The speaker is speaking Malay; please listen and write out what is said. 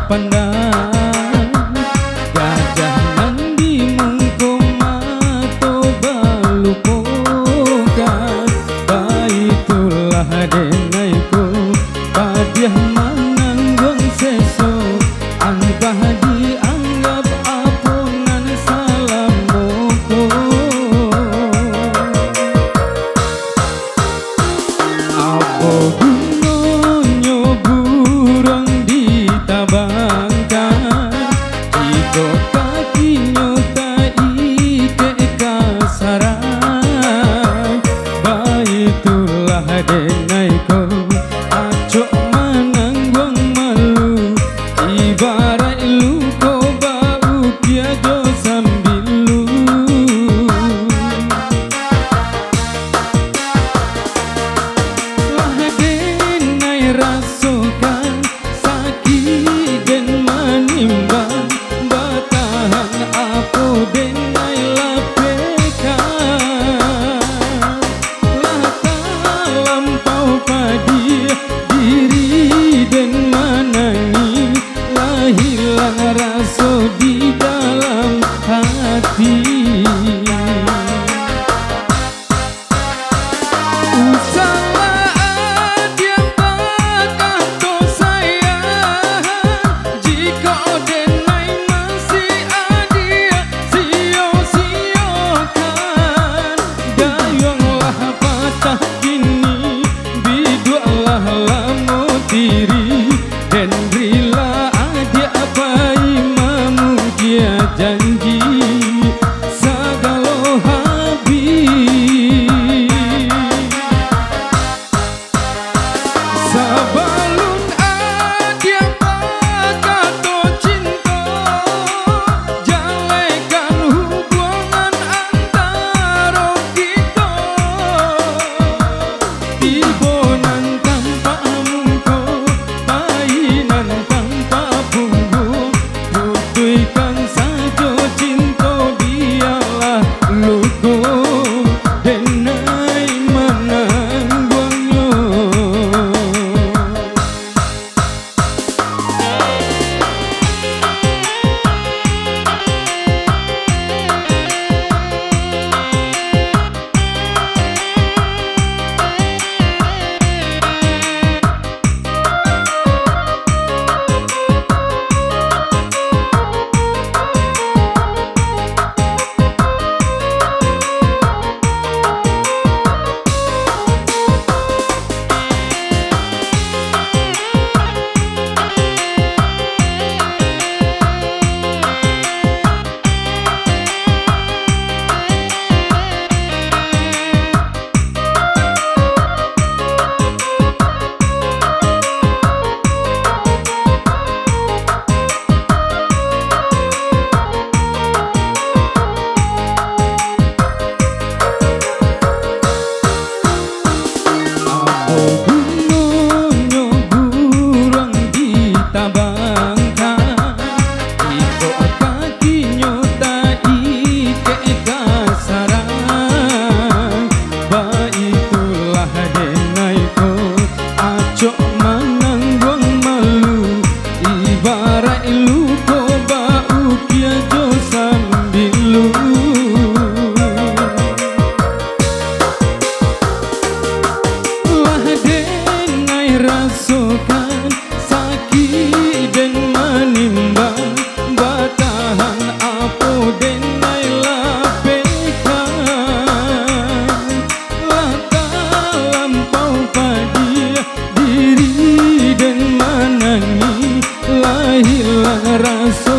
pandang gajah nandi mungkoma to balupokan baitulah denaiku padiah mananggung seso angkah dianggap apunan salamoko apa gunanya burung ditabangkan jika kakinya tak ike kasaran baitulah denaiku acok mananggung malu ibarat luko bau tiada sambilu lah denai rasakan sakit dan manimbang batahan apa denai lapekan lah tak lampau padi diri dan manangi lah hilang rasa di dalam hati usahlah dia bakal to sayang jika denai masih ada sia-siakan dayanglah patah kini bidualah lamo diri dan berilah adia apa imamu dia janji segala habis sabalun adia bakal to cinta jalekan hubungan antara kita tibonan tanpa muka mainan tanpa punggung buktikan saja cinta biarlah luka denai menanggungnya gunanya burung ditabangkan jika kakinya tak ike kasaran baitulah denaiku acok mananggung malu ibarat luko bau tiada sambilu lah denai rasakan sakit dan manimbang batahan apa denai lapekan lah tak lampau padi diri dan manangi lah hilang rasa